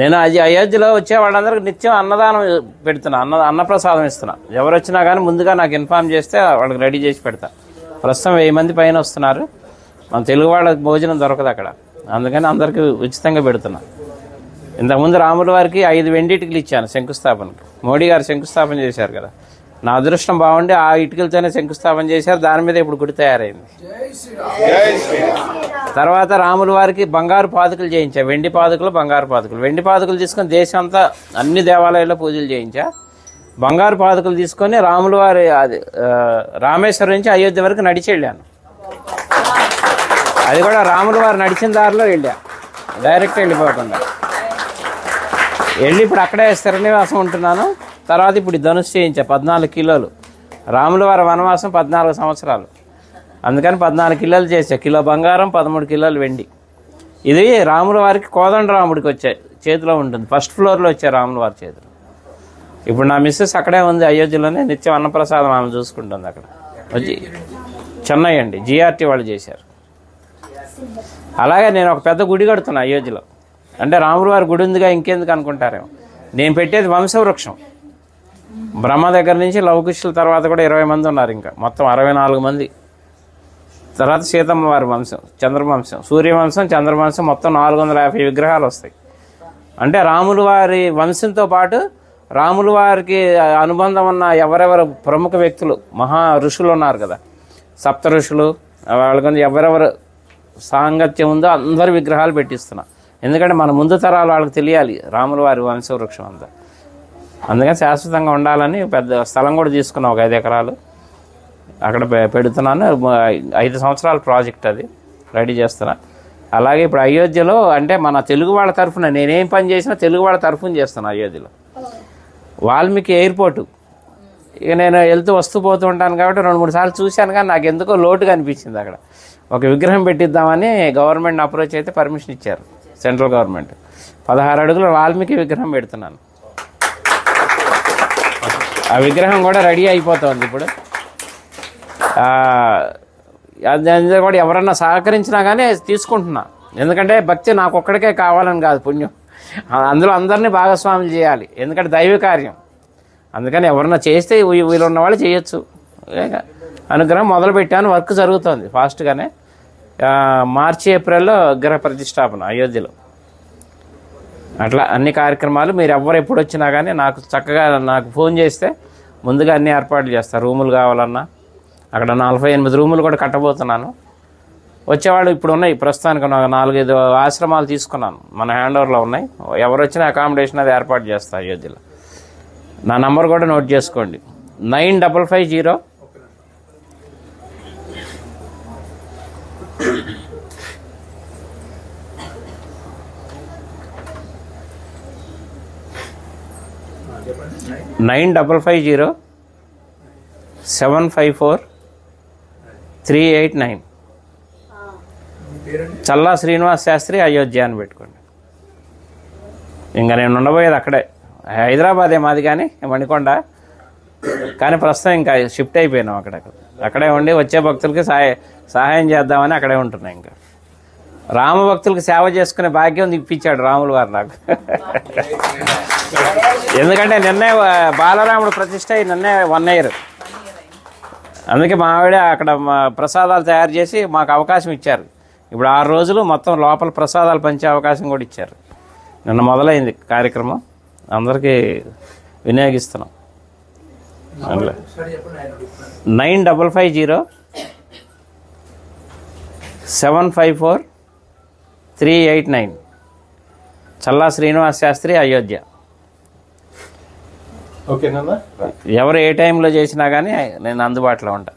నేను అది అయోధ్యలో వచ్చే వాళ్ళందరికీ నిత్యం అన్నదానం పెడుతున్నా, అన్నప్రసాదం ఇస్తున్నా. ఎవరు వచ్చినా కానీ ముందుగా నాకు ఇన్ఫార్మ్ చేస్తే వాళ్ళకి రెడీ చేసి పెడతా. ప్రస్తుతం 1000 మంది పైన వస్తున్నారు. మన తెలుగు వాళ్ళకి భోజనం దొరకదు అక్కడ, అందుకని అందరికీ ఉచితంగా పెడుతున్నా. ఇంతకుముందు రాముల వారికి 5 వెండి ఇటుకలు ఇచ్చాను శంకుస్థాపనకి. మోడీ గారు శంకుస్థాపన చేశారు కదా, నా అదృష్టం బాగుండి ఆ ఇటుకలతోనే శంకుస్థాపన చేశారు. దాని మీద ఇప్పుడు గుడి తయారైంది. తర్వాత రాముల వారికి బంగారు పాదుకలు చేయించా, వెండి పాదుకలు, బంగారు పాదుకలు. వెండి పాదుకలు తీసుకొని దేశం అంతా అన్ని దేవాలయాల్లో పూజలు చేయించా. బంగారు పాదుకలు తీసుకొని రాముల వారి రామేశ్వరం నుంచి అయోధ్య వరకు నడిచి వెళ్ళాను. అది కూడా రాముల వారు నడిచిన దారిలో వెళ్ళా, డైరెక్ట్ వెళ్ళిపోకుండా వెళ్ళి ఇప్పుడు అక్కడే స్థిరనివాసం ఉంటున్నాను. తర్వాత ఇప్పుడు ధనుసు చేయించా 14 కిలోలు. రాముల వారి వనవాసం 14 సంవత్సరాలు, అందుకని 14 కిలోలు చేసా. కిలో బంగారం, 13 కిలోలు వెండి. ఇది రాముల వారికి కోదండరాముడికి వచ్చాయి, చేతిలో ఉంటుంది. ఫస్ట్ ఫ్లోర్లో వచ్చాయి రాముల వారి చేతిలో. ఇప్పుడు నా మిస్సెస్ అక్కడే ఉంది అయోధ్యలోనే, నిత్యం అన్నప్రసాదం ఆమె చూసుకుంటుంది అక్కడ. వచ్చి చెన్నై అండి, జిఆర్టీ వాళ్ళు చేశారు. అలాగే నేను ఒక పెద్ద గుడి కడుతున్నా అయోధ్యలో. అంటే రాముల వారి గుడి ఉందిగా ఇంకెందుకు అనుకుంటారేమో. నేను పెట్టేది వంశవృక్షం. బ్రహ్మ దగ్గర నుంచి లవకుశుల తర్వాత కూడా 20 మంది ఉన్నారు, ఇంకా మొత్తం 64 మంది. తర్వాత సీతమ్మ వారి వంశం, చంద్రవంశం, సూర్యవంశం, చంద్రవంశం, మొత్తం 450 విగ్రహాలు వస్తాయి. అంటే రాముల వారి వంశంతో పాటు రాముల వారికి అనుబంధం ఉన్న ఎవరెవరు ప్రముఖ వ్యక్తులు, మహా ఋషులు ఉన్నారు కదా, సప్త ఋషులు, వాళ్ళకి ఎవరెవరు సాంగత్యం ఉందో అందరి విగ్రహాలు పెట్టిస్తున్నా. ఎందుకంటే మన ముందు తరాలు వాళ్ళకి తెలియాలి రాముల వారి వంశవృక్షం అంతా. అందుకని శాశ్వతంగా ఉండాలని పెద్ద స్థలం కూడా తీసుకున్నాం, ఒక 5 ఎకరాలు. అక్కడ పెడుతున్నాను. 5 సంవత్సరాల ప్రాజెక్ట్ అది, రెడీ చేస్తున్నా. అలాగే ఇప్పుడు అయోధ్యలో అంటే మన తెలుగు వాళ్ళ తరఫున నేనేం పని చేసినా తెలుగు వాళ్ళ తరఫున చేస్తాను. అయోధ్యలో వాల్మీకి ఎయిర్పోర్టు, ఇక నేను వెళ్తూ వస్తూ పోతూ ఉంటాను కాబట్టి 2-3 సార్లు చూశాను, కానీ నాకు ఎందుకో లోటుగా అనిపించింది. అక్కడ ఒక విగ్రహం పెట్టిద్దామని గవర్నమెంట్ అప్రోచ్ అయితే పర్మిషన్ ఇచ్చారు, సెంట్రల్ గవర్నమెంట్. 16 అడుగుల వాల్మీకి విగ్రహం పెడుతున్నాను. ఆ విగ్రహం కూడా రెడీ అయిపోతుంది ఇప్పుడు. అది కూడా ఎవరన్నా సహకరించినా కానీ తీసుకుంటున్నా. ఎందుకంటే భక్తి నాకు ఒక్కడికే కావాలని కాదు, పుణ్యం అందులో అందరినీ భాగస్వాములు చేయాలి. ఎందుకంటే దైవ కార్యం, అందుకని ఎవరన్నా చేస్తే వీళ్ళున్న వాళ్ళు చేయొచ్చు. అనుగ్రహం మొదలుపెట్టాను, వర్క్ జరుగుతుంది ఫాస్ట్గానే. మార్చి ఏప్రిల్లో విగ్రహ ప్రతిష్టాపన అయోధ్యలో. అట్లా అన్ని కార్యక్రమాలు మీరు ఎవరు ఎప్పుడు వచ్చినా కానీ నాకు చక్కగా నాకు ఫోన్ చేస్తే ముందుగా అన్ని ఏర్పాట్లు చేస్తారు. రూములు కావాలన్నా అక్కడ 48 రూములు కూడా కట్టబోతున్నాను. వచ్చేవాళ్ళు ఇప్పుడు ఉన్నాయి, ప్రస్తుతానికి 4-5 ఆశ్రమాలు తీసుకున్నాను, మన హ్యాండ్ ఓవర్లో ఉన్నాయి. ఎవరు వచ్చినా అకామిడేషన్ అది ఏర్పాటు చేస్తా అయోధ్యలో. నా నంబర్ కూడా నోట్ చేసుకోండి, 9550 754-389. చల్లా శ్రీనివాస్ శాస్త్రి అయోధ్య అని పెట్టుకోండి. ఇంకా నేను ఉండబోయేది అక్కడే, హైదరాబాదే మాది కానీ మణికొండ, కానీ ప్రస్తుతం ఇంకా షిఫ్ట్ అయిపోయినాం అక్కడే ఉండి వచ్చే భక్తులకి సహాయం చేద్దామని అక్కడే ఉంటున్నాయి. ఇంకా రామ భక్తులకు సేవ చేసుకునే భాగ్యం ఇప్పించాడు రాముల వారు నాకు. ఎందుకంటే నిన్నే బాలరాముడు ప్రతిష్ట నిన్నే 1 year. అందుకే మా ఆవిడ అక్కడ ప్రసాదాలు తయారు చేసి మాకు అవకాశం ఇచ్చారు. ఇప్పుడు 6 రోజులు మొత్తం లోపల ప్రసాదాలు పంచే అవకాశం కూడా ఇచ్చారు. నిన్న మొదలైంది కార్యక్రమం, అందరికీ వినియోగిస్తున్నాం. 9550-754-389. చల్లా శ్రీనివాస్ శాస్త్రి అయోధ్య. ఓకేనా? ఎవరు ఏ టైంలో చేసినా కానీ నేను అందుబాటులో ఉంటాను.